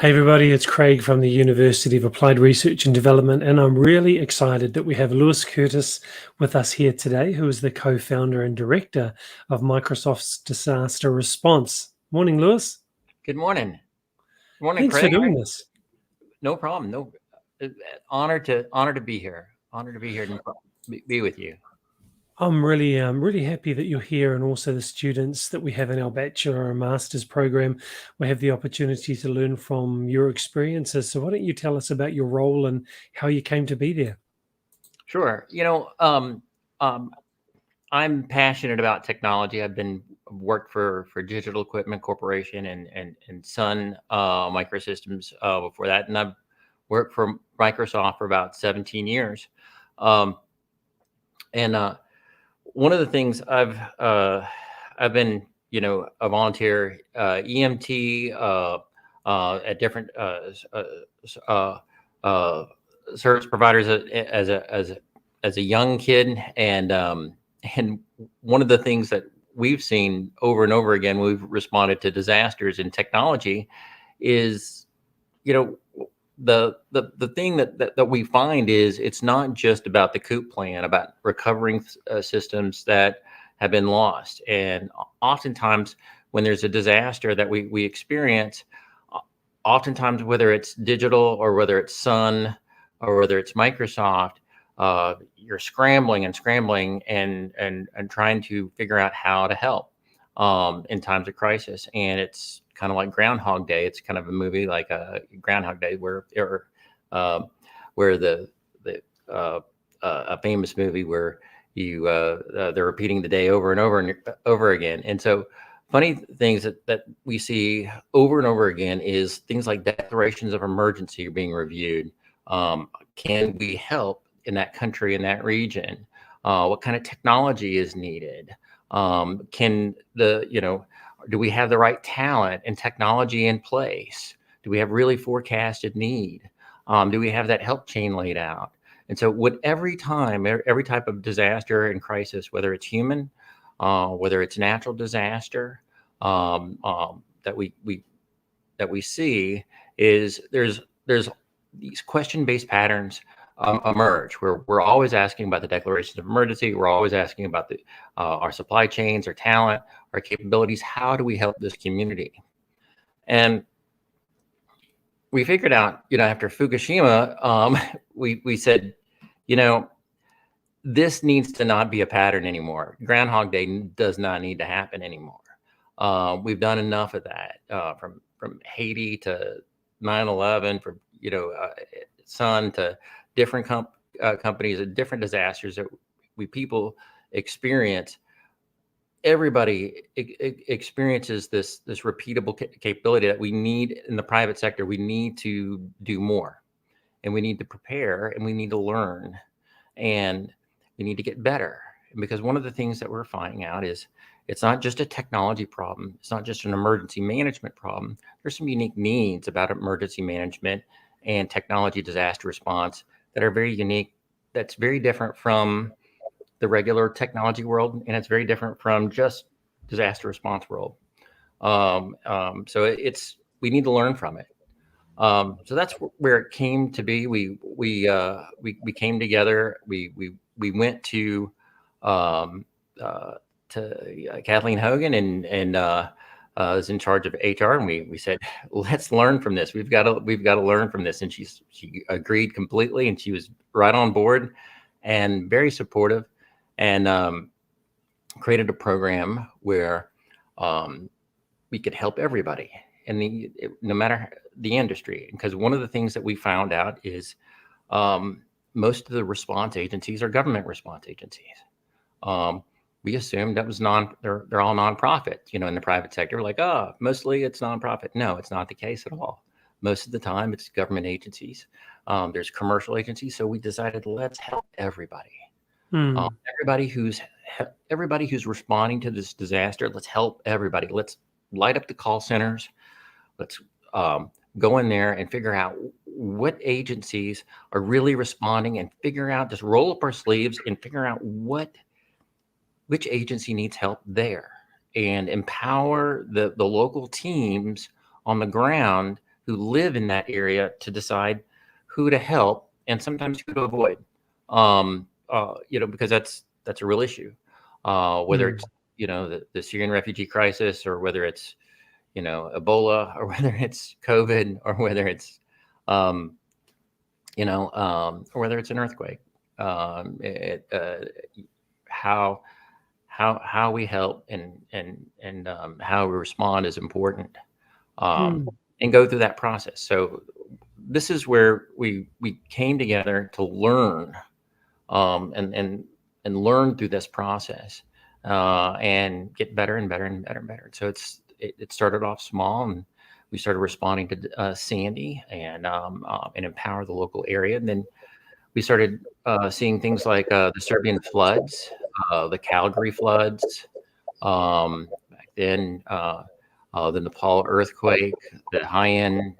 Hey everybody, it's Craig from the University of Applied Research and Development, and I'm really excited that we have Lewis Curtis with us here today, who is the co-founder and director of Microsoft's disaster response. Morning, Lewis. Good morning. Good morning, Thanks for Craig. doing this. No problem. No, honor to be here. Honor to be here and be with you. I'm really happy that you're here, and also the students that we have in our bachelor and master's program. We have the opportunity to learn from your experiences. So why don't you tell us about your role and how you came to be there? Sure. I'm passionate about technology. I've been worked for Digital Equipment Corporation and Sun Microsystems before that, and I've worked for Microsoft for about 17 years. Um, and One of the things I've been a volunteer EMT at different service providers as a young kid, and one of the things that we've seen over and over again, we've responded to disasters in technology, is the thing that we find is it's not just about the COOP plan, about recovering systems that have been lost. And oftentimes when there's a disaster that we experience, oftentimes whether it's digital or whether it's Sun or whether it's Microsoft, you're scrambling and trying to figure out how to help in times of crisis. And it's kind of like Groundhog Day. It's kind of a movie like Groundhog Day, where a famous movie where they're repeating the day over and over again. And so funny things that we see over and over again is things like declarations of emergency are being reviewed. Can we help in that country, in that region? What kind of technology is needed? Do we have the right talent and technology in place? Do we have really forecasted need? Do we have that help chain laid out? And so every type of disaster and crisis, whether it's human, whether it's natural disaster, that we see, is there's these question-based patterns emerge, where we're always asking about the declarations of emergency. We're always asking about our supply chains, our talent, our capabilities. How do we help this community? And we figured out, after Fukushima, we said, this needs to not be a pattern anymore. Groundhog Day does not need to happen anymore. We've done enough of that, from Haiti to 9/11, from Sun to different companies and different disasters that people experience. Everybody experiences this repeatable capability that we need in the private sector. We need to do more, and we need to prepare, and we need to learn, and we need to get better. Because one of the things that we're finding out is it's not just a technology problem. It's not just an emergency management problem. There's some unique needs about emergency management and technology disaster response that are very unique. That's very different from the regular technology world, and it's very different from just disaster response world. So we need to learn from it. So that's where it came to be. We came together. We went to Kathleen Hogan and was in charge of HR, and we said, let's learn from this. We've got to learn from this. And she agreed completely, and she was right on board and very supportive, and created a program where we could help everybody, and no matter the industry. Because one of the things that we found out is most of the response agencies are government response agencies. We assumed that was they're all nonprofit, in the private sector. We're like, mostly it's nonprofit. No, it's not the case at all. Most of the time it's government agencies. There's commercial agencies. So we decided, let's help everybody. Everybody who's responding to this disaster, let's help everybody. Let's light up the call centers. Let's go in there and figure out what agencies are really responding, and just roll up our sleeves and figure out which agency needs help there, and empower the local teams on the ground who live in that area to decide who to help and sometimes who to avoid. Because that's a real issue. Whether it's the Syrian refugee crisis, or whether it's Ebola, or whether it's COVID, or whether it's or whether it's an earthquake. How we help and how we respond is important, and go through that process. So this is where we came together to learn, and learn through this process, and get better and better and better and better. So it started off small, and we started responding to Sandy and empower the local area. And then we started seeing things like the Serbian floods, the Calgary floods, back then, the Nepal earthquake, the Haiyan,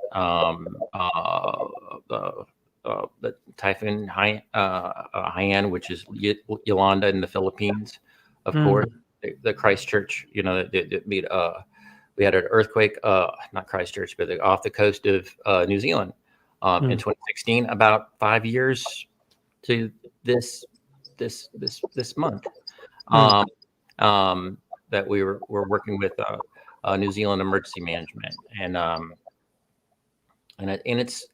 the typhoon Haiyan, which is Yolanda in the Philippines, of course. The Christchurch, we had an earthquake, not Christchurch, but off the coast of New Zealand in 2016, about 5 years to this month, that we're working with New Zealand Emergency Management, and it's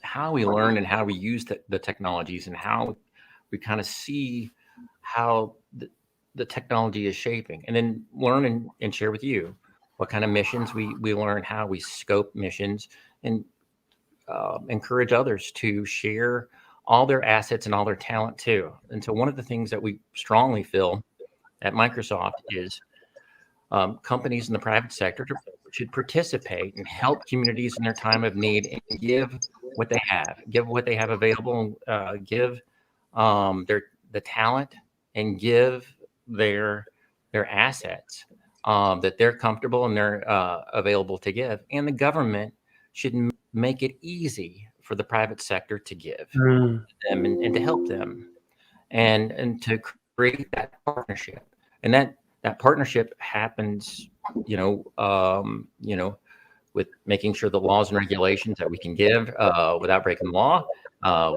how we learn and how we use the technologies, and how we kind of see how the technology is shaping, and then learn and share with you what kind of missions we learn, how we scope missions, and encourage others to share all their assets and all their talent too. And so one of the things that we strongly feel at Microsoft is companies in the private sector should participate and help communities in their time of need, and give what they have available, give the talent, and give their assets that they're comfortable and they're available to give. And the government should make it easy for the private sector to give them and to help them, and to create that partnership. And that partnership happens, with making sure the laws and regulations that we can give without breaking law.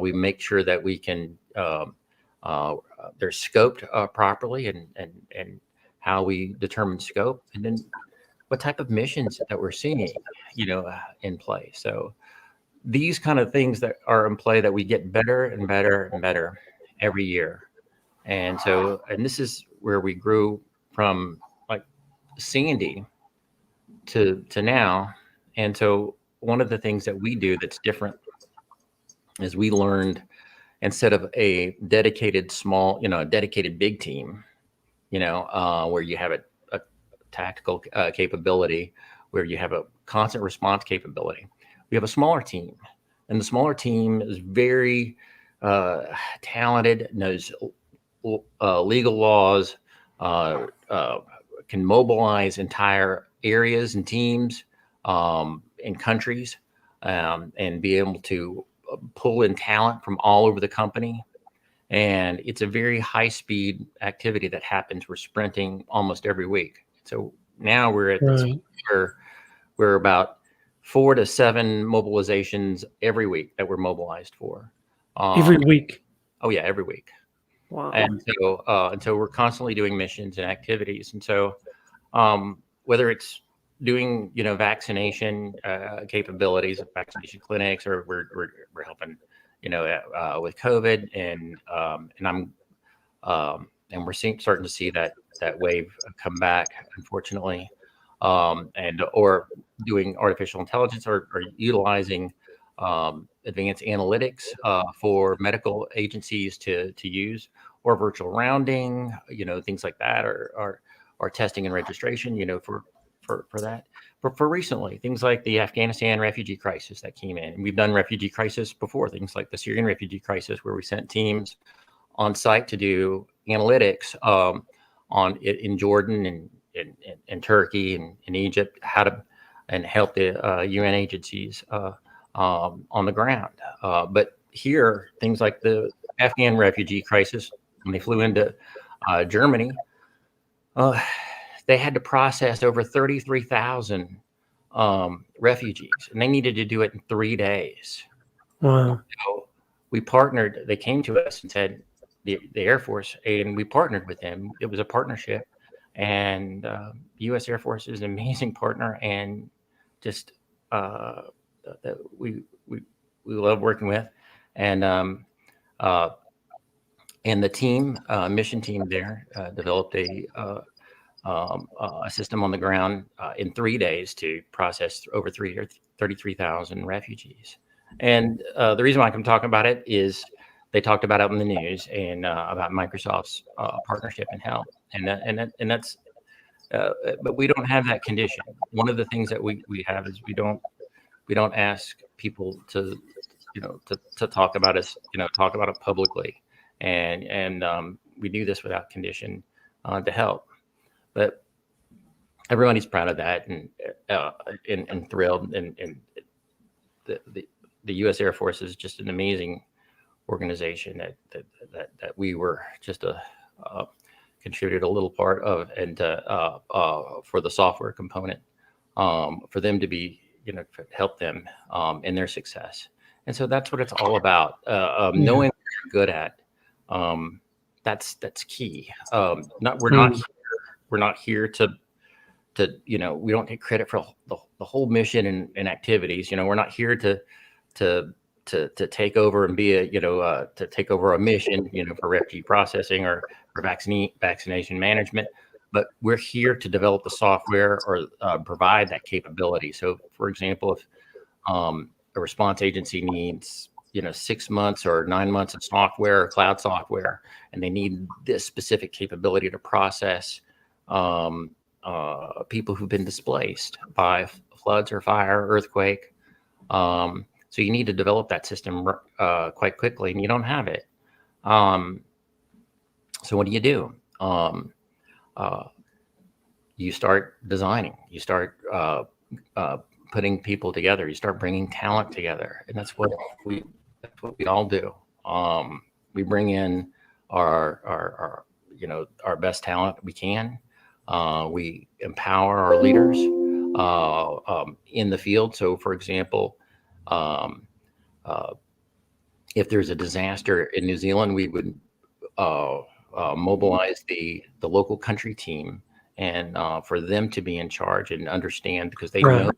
We make sure that we can they're scoped properly, and how we determine scope, and then what type of missions that we're seeing, in play. So these kind of things that are in play, that we get better and better and better every year. And this is where we grew from, like, Sandy to now. And so one of the things that we do that's different is we learned, instead of a dedicated dedicated big team, where you have a tactical capability, where you have a constant response capability, we have a smaller team. And the smaller team is very talented, knows legal laws, can mobilize entire areas and teams in countries, and be able to pull in talent from all over the company. And it's a very high speed activity that happens. We're sprinting almost every week. So now we're at this where we're about 4 to 7 mobilizations every week that we're mobilized for. Every week? Oh yeah, every week. Wow. And so we're constantly doing missions and activities. And so whether it's doing vaccination capabilities, vaccination clinics, or we're helping with COVID, and we're starting to see that wave come back, unfortunately, or doing artificial intelligence, or utilizing advanced analytics for medical agencies to use, or virtual rounding, things like that, or testing and registration, for that. But for recently, things like the Afghanistan refugee crisis that came in. And we've done refugee crisis before, things like the Syrian refugee crisis, where we sent teams on site to do analytics in Jordan and Turkey and Egypt, and help the UN agencies on the ground. But here, things like the Afghan refugee crisis, when they flew into Germany, they had to process over 33,000 refugees, and they needed to do it in 3 days. Wow. So we partnered. They came to us and said, the Air Force, and we partnered with them. It was a partnership, and the U.S. Air Force is an amazing partner, and just that we love working with, and the team, mission team there, developed a system on the ground in 3 days to process over 33,000 refugees. And the reason why I'm talking about it is they talked about it in the news, and about Microsoft's partnership and help. And that's but we don't have that condition. One of the things that we have is we don't ask people to to talk about us, talk about it publicly, and we do this without condition to help. But everybody's proud of that, and thrilled, and the U.S. Air Force is just an amazing organization that we were just contributed a little part of, and for the software component, for them to be, help them in their success. And so that's what it's all about. Knowing what you're good at, that's key. We're not here to we don't take credit for the whole mission and activities. We're not here to take over and be to take over a mission, for refugee processing or for vaccination management. But we're here to develop the software or provide that capability. So, for example, if a response agency needs 6 months or 9 months of software or cloud software, and they need this specific capability to process people who've been displaced by floods or fire, earthquake. So you need to develop that system quite quickly, and you don't have it. So what do? You start designing. You start putting people together. You start bringing talent together, and that's what we all do. We bring in our best talent we can. We empower our leaders in the field. So, for example, if there's a disaster in New Zealand, we would mobilize the local country team, and for them to be in charge and understand, because they know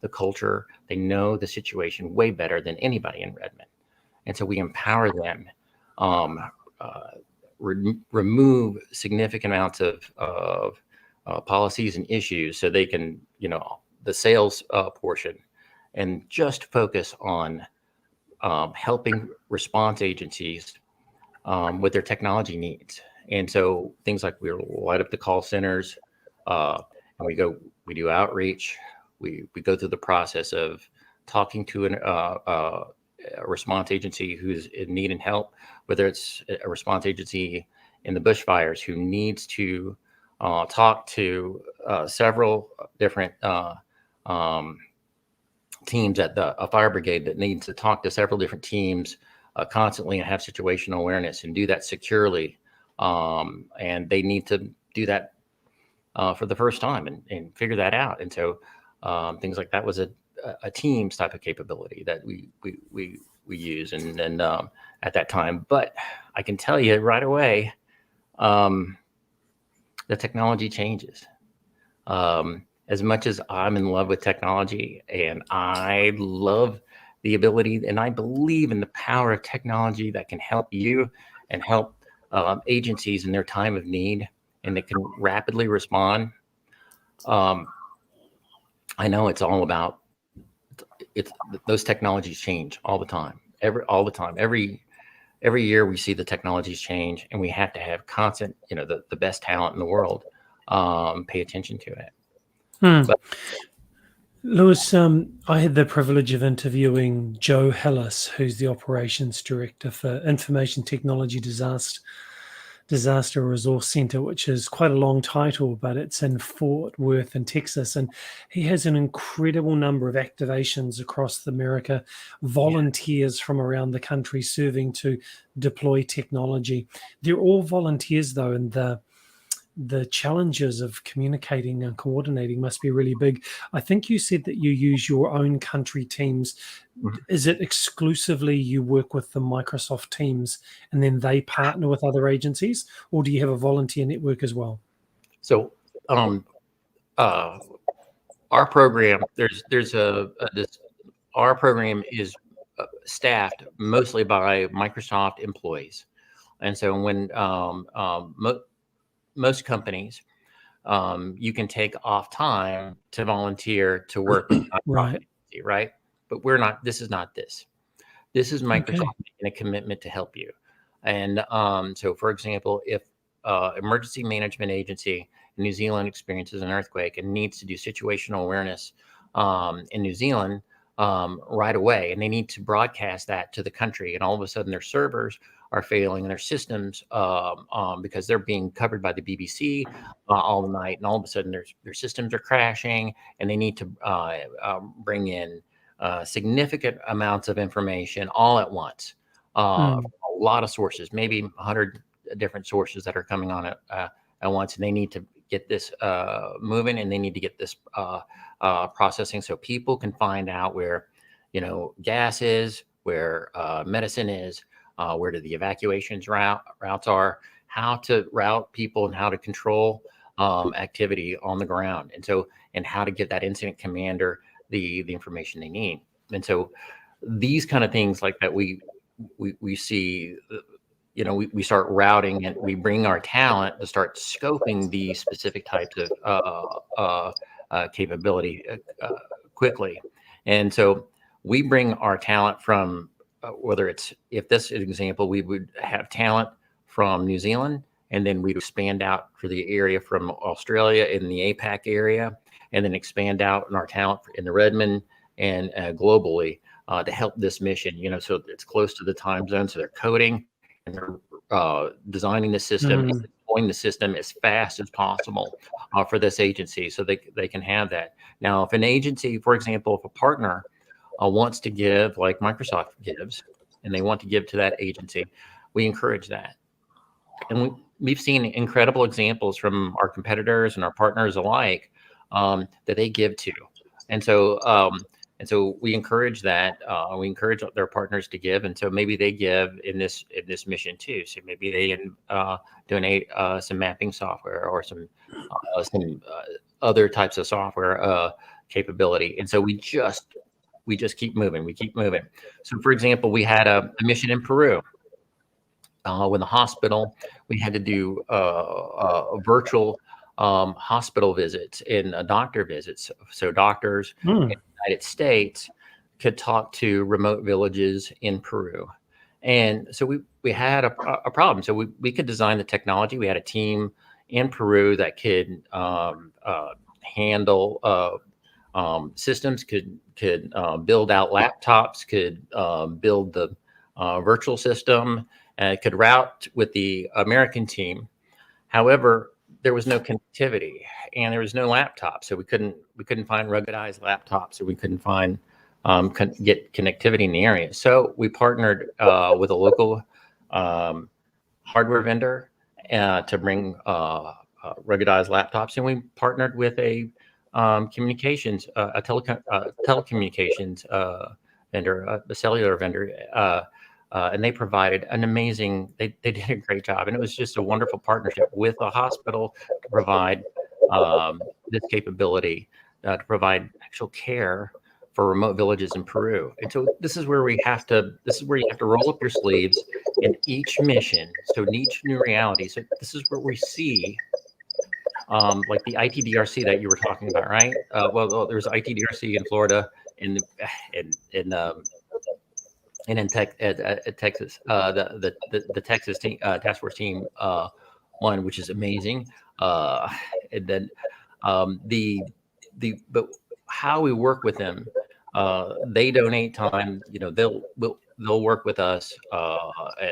the culture, they know the situation way better than anybody in Redmond. And so we empower them, remove significant amounts of policies and issues, so they can, the sales portion, and just focus on helping response agencies with their technology needs. And so things like we light up the call centers, and we do outreach. We go through the process of talking to a response agency who's in need and help, whether it's a response agency in the bushfires who needs to talk to several different teams at a fire brigade that needs to talk to several different teams constantly and have situational awareness and do that securely. And they need to do that for the first time and figure that out. And so things like that was a teams type of capability that we use and at that time. But I can tell you right away, the technology changes. As much as I'm in love with technology, and I love the ability, and I believe in the power of technology that can help you and help agencies in their time of need, and that can rapidly respond. I know it's all about those technologies change all the time. Every year we see the technologies change, and we have to have constant, the best talent in the world pay attention to it. But, Lewis, I had the privilege of interviewing Joe Hellis, who's the operations director for Information Technology Disaster Resource Center, which is quite a long title, but it's in Fort Worth in Texas. And he has an incredible number of activations across America, volunteers from around the country serving to deploy technology. They're all volunteers, though, and the challenges of communicating and coordinating must be really big. I think you said that you use your own country teams. Is it exclusively you work with the Microsoft teams and then they partner with other agencies, or do you have a volunteer network as well? So our program, our program is staffed mostly by Microsoft employees. And so when most companies, you can take off time to volunteer to work with a Right. nonprofit agency, right? But we're not. This is not this. This is Microsoft Okay. making a commitment to help you. And so, for example, if emergency management agency in New Zealand experiences an earthquake and needs to do situational awareness in New Zealand right away, and they need to broadcast that to the country, and all of a sudden their servers are failing and their systems because they're being covered by the BBC all night, and all of a sudden their systems are crashing, and they need to bring in significant amounts of information all at once. A lot of sources, maybe 100 different sources that are coming on at once, and they need to get this moving, and they need to get this processing so people can find out where, gas is, where medicine is, where the evacuations routes are, how to route people, and how to control activity on the ground, and how to get that incident commander the information they need. And so these kind of things like that we see, we start routing, and we bring our talent to start scoping these specific types of capability quickly. And so we bring our talent from if this is an example, we would have talent from New Zealand, and then we'd expand out for the area from Australia in the APAC area, and then expand out in our talent in the Redmond and globally to help this mission, so it's close to the time zone. So they're coding and they're designing the system, and deploying the system as fast as possible for this agency so they can have that. Now, if an agency, for example, if a partner wants to give like Microsoft gives, and they want to give to that agency, we encourage that. And we've seen incredible examples from our competitors and our partners alike that they give to. And so we encourage that. We encourage their partners to give, and so maybe they give in this mission too. So maybe they donate some mapping software or some other types of software capability. And so we just keep moving. We keep moving. So, for example, we had a mission in Peru. With the hospital, we had to do virtual hospital visits and doctor visits. So doctors in the United States could talk to remote villages in Peru. And so we had a problem. So we could design the technology. We had a team in Peru that could handle systems, could build out laptops, could build the virtual system, could route with the American team. However, there was no connectivity and there was no laptop, so we couldn't find ruggedized laptops, so we couldn't find get connectivity in the area. So we partnered with a local hardware vendor to bring ruggedized laptops, and we partnered with a telecommunications vendor, a cellular vendor. And they provided an amazing, they did a great job. And it was just a wonderful partnership with the hospital to provide this capability to provide actual care for remote villages in Peru. And so this is where you have to roll up your sleeves in each mission. So in each new reality. So this is where we see like the ITDRC that you were talking about, right? Well, there's ITDRC in Florida and in Texas, the Texas team, task force team one, which is amazing. And then but how we work with them, they donate time. They'll work with us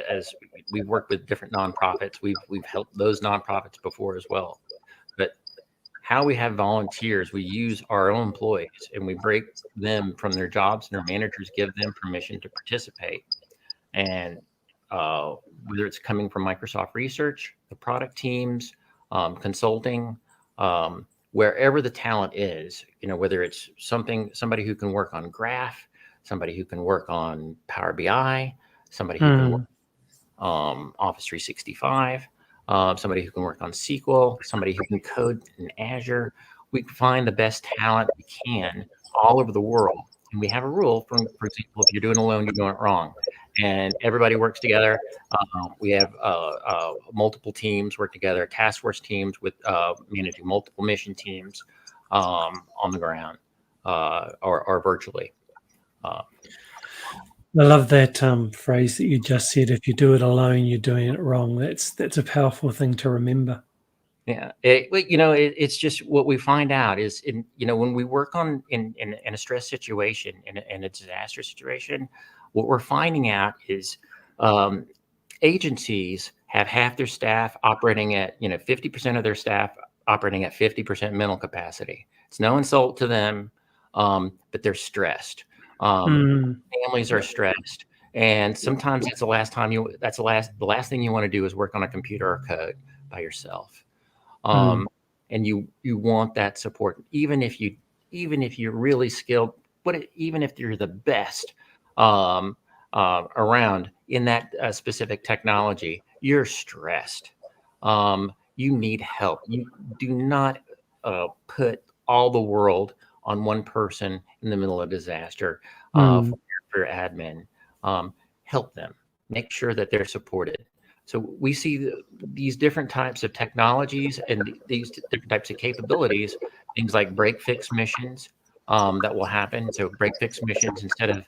as we've worked with different nonprofits. We've helped those nonprofits before as well. But how we have volunteers, we use our own employees and we break them from their jobs, and our managers give them permission to participate. And whether it's coming from Microsoft Research, the product teams, consulting, wherever the talent is, whether it's somebody who can work on graph, somebody who can work on Power BI, somebody who can work Office 365, somebody who can work on SQL, somebody who can code in Azure. We find the best talent we can all over the world. And we have a rule, for example, if you're doing it alone, you're doing it wrong. And everybody works together. We have multiple teams work together, task force teams with managing multiple mission teams on the ground or virtually. I love that phrase that you just said. If you do it alone, you're doing it wrong. That's a powerful thing to remember. Yeah, it's just what we find out is, when we work in a stress situation, in a disaster situation, what we're finding out is agencies have half their staff operating at 50% of their staff operating at 50% mental capacity. It's no insult to them, but they're stressed. Families are stressed, and sometimes it's the last thing you want to do is work on a computer or code by yourself. And you want that support, even if you're really skilled, even if you're the best around in that specific technology, you're stressed. You need help. You do not put all the world on one person in the middle of disaster for admin. Help them. Make sure that they're supported. So we see these different types of technologies and these different types of capabilities, things like break-fix missions that will happen. So break-fix missions, instead of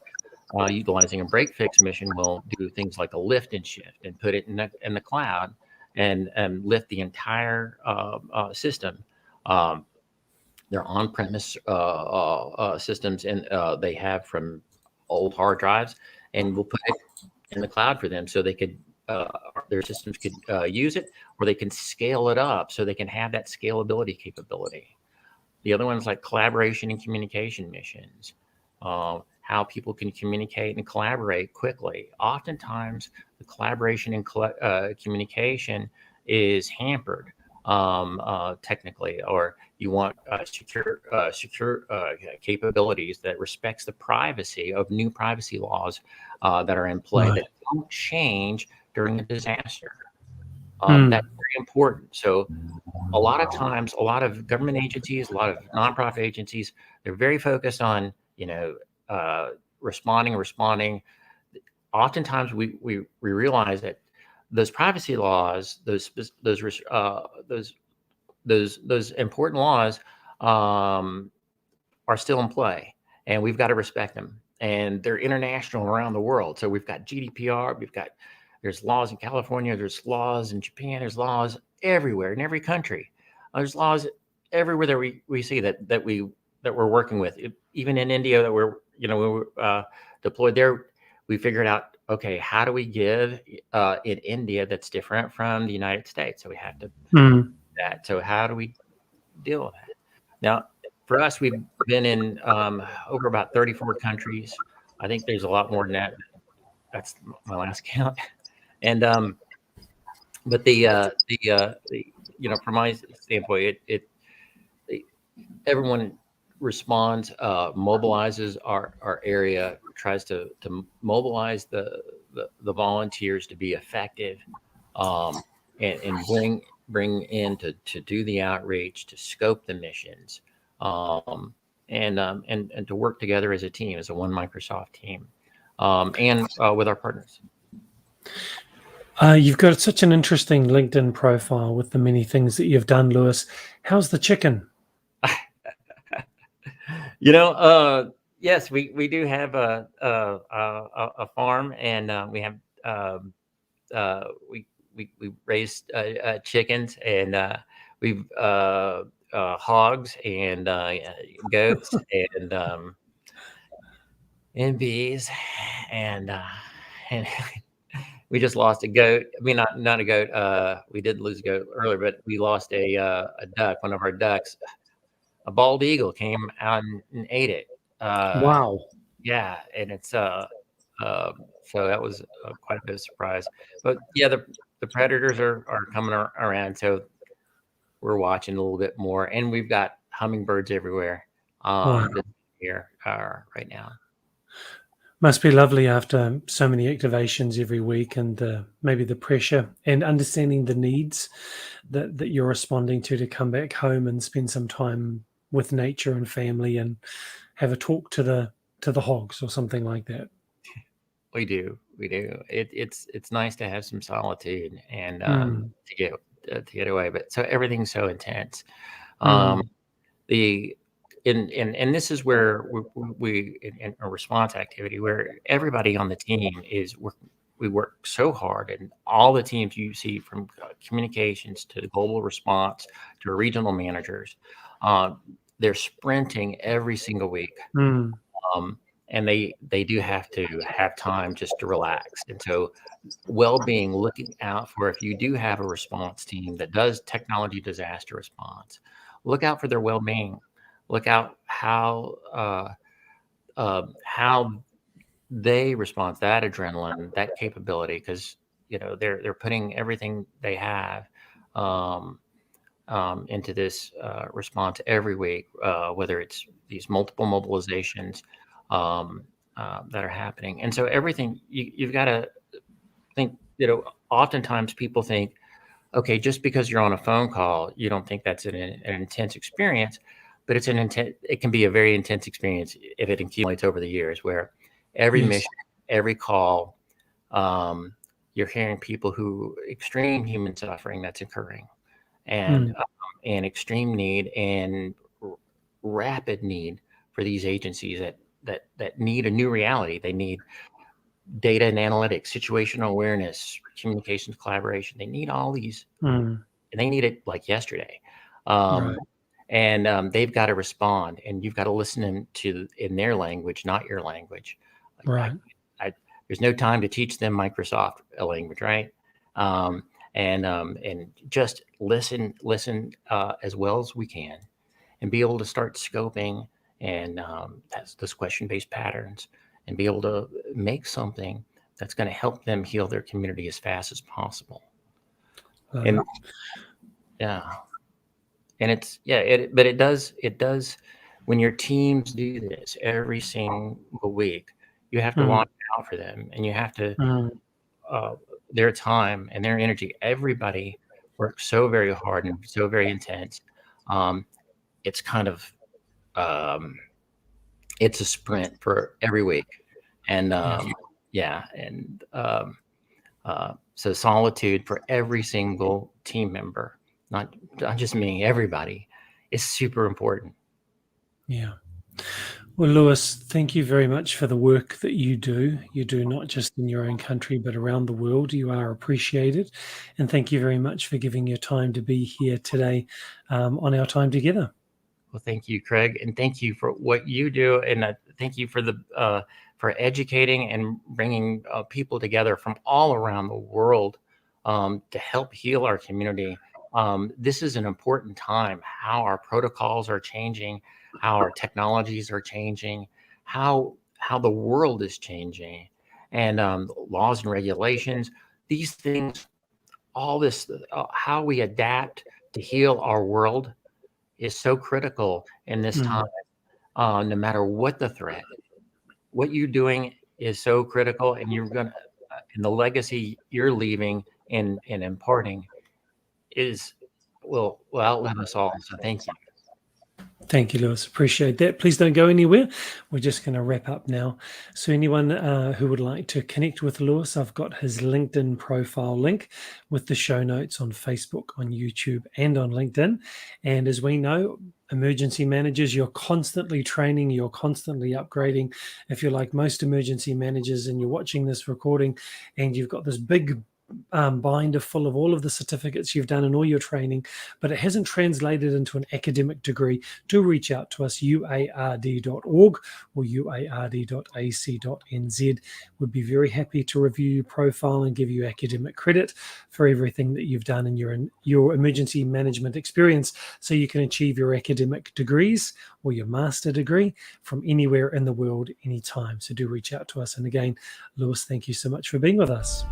utilizing a break-fix mission, will do things like a lift and shift and put it in the cloud and lift the entire system. They're on-premise systems, and they have from old hard drives, and we'll put it in the cloud for them so they could their systems could use it, or they can scale it up so they can have that scalability capability. The other one's like collaboration and communication missions, how people can communicate and collaborate quickly. Oftentimes, the collaboration and communication is hampered technically, or you want secure capabilities that respects the privacy of new privacy laws that are in play that don't change during a disaster. That's very important. So a lot of times, a lot of government agencies, a lot of nonprofit agencies, they're very focused on, responding. Oftentimes we realize that those privacy laws, those important laws are still in play, and we've got to respect them. And they're international around the world. So we've got GDPR, there's laws in California, there's laws in Japan, there's laws everywhere in every country. There's laws everywhere that we see that we're working with. Even in India, that we're deployed there, we figured out, okay, how do we give in India that's different from the United States? So we have to do that. So how do we deal with that? Now, for us, we've been in over about 34 countries. I think there's a lot more than that. That's my last count. And but from my standpoint, everyone responds, mobilizes our area, tries to mobilize the volunteers to be effective, and bring in to do the outreach, to scope the missions, and to work together as a team, as a one Microsoft team, and with our partners. You've got such an interesting LinkedIn profile with the many things that you've done, Lewis. How's the chicken? Yes, we do have a farm, and we have we raised chickens, and we've hogs and goats and bees, and we just lost a goat. I mean, not a goat. We did lose a goat earlier, but we lost a duck. One of our ducks, a bald eagle, came out and ate it. Wow. Yeah, and it's so that was quite a bit of surprise. But yeah, the predators are coming around. So we're watching a little bit more, and we've got hummingbirds everywhere Wow. here right now. Must be lovely after so many activations every week, and maybe the pressure and understanding the needs that you're responding to come back home and spend some time with nature and family and have a talk to the hogs or something like that. We do. It's nice to have some solitude and Mm, to get away. But so everything's so intense. mm, The and this is where we in a response activity where everybody on the team we work so hard, and all the teams you see from communications to global response to regional managers, uh, they're sprinting every single week. mm, Um, and they do have to have time just to relax. And so well-being, looking out for if you do have a response team that does technology disaster response, look out for their well-being. Look out how they respond, that adrenaline, that capability, because they're putting everything they have um, into this response every week, whether it's these multiple mobilizations um, that are happening. And so everything you've got to think, oftentimes people think, okay, just because you're on a phone call, you don't think that's an intense experience, but it can be a very intense experience if it accumulates over the years, where every yes. mission, every call, um, you're hearing people who extreme human suffering that's occurring, Mm, and extreme need and rapid need for these agencies that need a new reality. They need data and analytics, situational awareness, communications, collaboration. They need all these, mm, and they need it like yesterday. right. Um, and they've got to respond, and you've got to listen in their language, not your language. I, Right. there's no time to teach them Microsoft language, right? Um, and just listen as well as we can, and be able to start scoping and that's those question-based patterns, and be able to make something that's going to help them heal their community as fast as possible. Love And it. yeah, and but it does when your teams do this every single week. You have to Mm, watch out for them, and you have to mm, uh, their time and their energy. Everybody works so very hard and so very intense. Um, it's kind of um, it's a sprint for every week, and yeah. yeah, and so solitude for every single team member, not just me, everybody, is super important. Yeah. Well, Lewis, thank you very much for the work that you do. You do not just in your own country, but around the world. You are appreciated. And thank you very much for giving your time to be here today on our time together. Well, thank you, Craig, and thank you for what you do, and thank you for educating and bringing people together from all around the world to help heal our community. This is an important time. How our protocols are changing, how our technologies are changing, how the world is changing, and laws and regulations. These things, all this, how we adapt to heal our world is so critical in this time, Mm, no matter what the threat. What you're doing is so critical, and and the legacy you're leaving and imparting is will outlive us all. So thank you. Thank you, Lewis. Appreciate that. Please don't go anywhere. We're just going to wrap up now. So, anyone who would like to connect with Lewis, I've got his LinkedIn profile link with the show notes on Facebook, on YouTube, and on LinkedIn. And as we know, emergency managers, you're constantly training, you're constantly upgrading. If you're like most emergency managers and you're watching this recording and you've got this big binder full of all of the certificates you've done and all your training, but it hasn't translated into an academic degree, do reach out to us, uard.org or uard.ac.nz. We'd be very happy to review your profile and give you academic credit for everything that you've done in your emergency management experience, so you can achieve your academic degrees or your master degree from anywhere in the world, anytime. So do reach out to us. And again, Lewis, thank you so much for being with us.